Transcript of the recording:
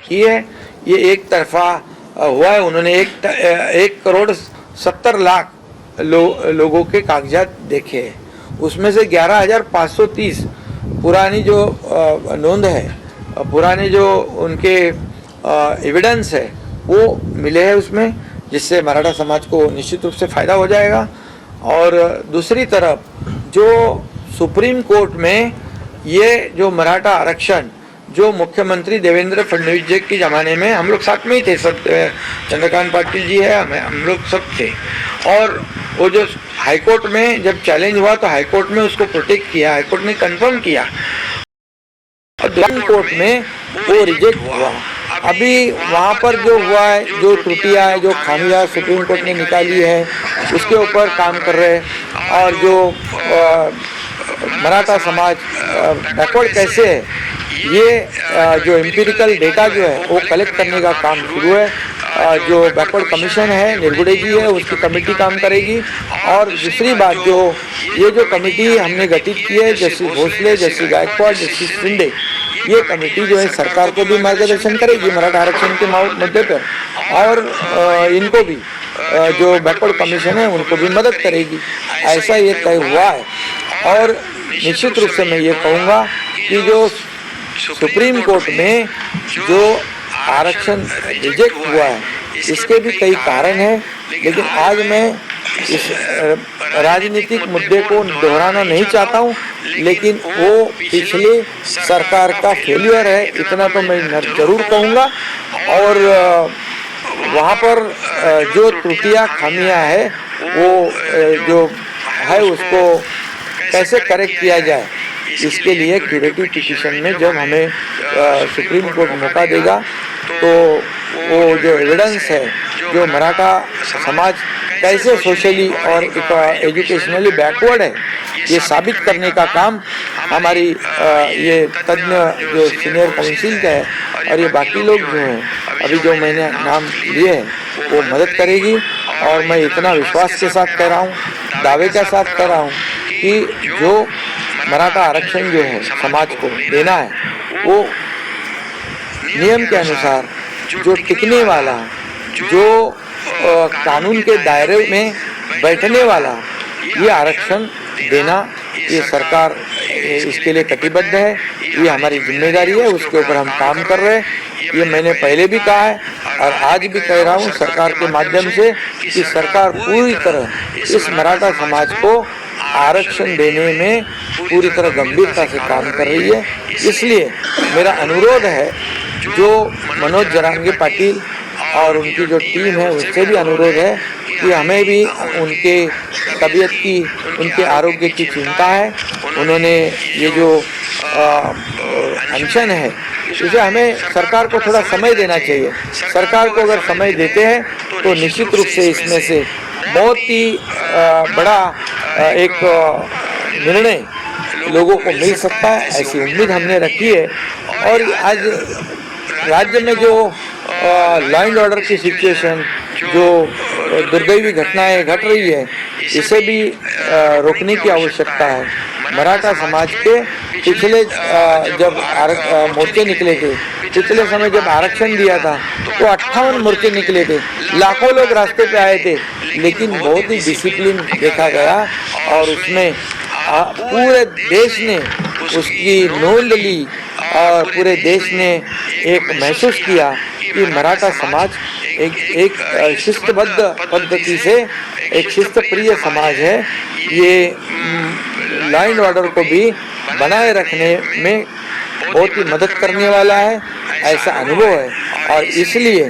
की है ये एक तरफा हुआ है। उन्होंने 1,70,00,000 लोगों के कागजात देखे हैं, उसमें से 11,530 पुरानी जो नोंद है, पुराने जो उनके एविडेंस है वो मिले हैं उसमें, जिससे मराठा समाज को निश्चित रूप से फ़ायदा हो जाएगा। और दूसरी तरफ जो सुप्रीम कोर्ट में ये जो मराठा आरक्षण जो मुख्यमंत्री देवेंद्र फडणवीस जी के ज़माने में हम लोग साथ में ही थे, सब चंद्रकांत पाटिल जी है, हम लोग सब थे, और वो जो हाईकोर्ट में जब चैलेंज हुआ तो हाईकोर्ट में उसको प्रोटेक्ट किया, हाईकोर्ट ने कंफर्म किया और सुप्रीम कोर्ट में वो रिजेक्ट हुआ। अभी वहाँ पर जो हुआ है, जो त्रुटियाँ है, जो खामियाँ सुप्रीम कोर्ट ने निकाली है, उसके ऊपर काम कर रहे हैं। और जो मराठा समाज बैकवर्ड कैसे है, ये जो एम्पिरिकल डेटा जो है वो कलेक्ट करने का काम शुरू है। जो बैकवर्ड कमीशन है, निरगुडे जी है, उसकी कमेटी काम करेगी। और दूसरी बात, जो ये जो कमेटी हमने गठित की है, justice Bhosale, justice Gaikwad, justice Shinde, ये कमेटी जो है सरकार को भी मार्गदर्शन करेगी मराठा आरक्षण के मुद्दे पर, और इनको भी जो बैकवर्ड कमीशन है उनको भी मदद करेगी, ऐसा ये तय हुआ है। और निश्चित रूप से मैं ये कहूँगा कि जो सुप्रीम कोर्ट में जो आरक्षण रिजेक्ट हुआ है इसके भी कई कारण हैं, लेकिन आज मैं इस राजनीतिक मुद्दे को दोहराना नहीं चाहता हूँ, लेकिन वो पिछले सरकार का फेलियर है, इतना तो मैं जरूर कहूँगा। और वहाँ पर जो त्रुटियाँ खामियाँ है वो जो है उसको कैसे करेक्ट किया जाए, इसके लिए क्यूरेटिव पिटीशन में जब हमें सुप्रीम कोर्ट मौका देगा तो वो जो एविडेंस है, जो मराठा समाज कैसे सोशली और एजुकेशनली बैकवर्ड है, ये साबित करने का काम हमारी ये तज्ञ जो सीनियर काउंसिल का है और ये बाकी लोग जो हैं अभी जो मैंने नाम लिए हैं वो मदद करेगी। और मैं इतना विश्वास के साथ कह रहा हूँ, दावे के साथ कह रहा हूँ कि जो मराठा आरक्षण जो है समाज को देना है वो नियम के अनुसार जो टिकने वाला, जो कानून के दायरे में बैठने वाला ये आरक्षण देना, ये सरकार इसके लिए कटिबद्ध है, ये हमारी जिम्मेदारी है, उसके ऊपर हम काम कर रहे हैं। ये मैंने पहले भी कहा है और आज भी कह रहा हूँ सरकार के माध्यम से कि सरकार पूरी तरह इस मराठा समाज को आरक्षण देने में पूरी तरह गंभीरता से काम कर रही है। इसलिए मेरा अनुरोध है, जो मनोज जरांगे पाटिल और उनकी जो टीम है उससे भी अनुरोध है कि हमें भी उनके तबीयत की, उनके आरोग्य की चिंता है। उन्होंने ये जो अनशन है इसे हमें सरकार को थोड़ा समय देना चाहिए। सरकार को अगर समय देते हैं तो निश्चित रूप से इसमें से बहुत ही बड़ा एक निर्णय लोगों को मिल सकता है, ऐसी उम्मीद हमने रखी है। और आज राज्य में जो लॉ एंड ऑर्डर की सिचुएशन, जो दुर्दैवी घटनाएं घट रही है, इसे भी रोकने की आवश्यकता है। मराठा समाज के पिछले जब मोर्चे निकले थे, पिछले समय जब आरक्षण दिया था तो 58 मोर्चे निकले थे, लाखों लोग रास्ते पे आए थे, लेकिन बहुत ही डिसिप्लिन देखा गया और उसमें पूरे देश ने उसकी नोंद ली और पूरे देश ने एक महसूस किया कि मराठा समाज एक शिस्तबद्ध पद्धति से एक शिस्तप्रिय समाज है। ये लॉ एंड ऑर्डर को भी बनाए रखने में बहुत ही मदद करने वाला है, ऐसा अनुभव है। और इसलिए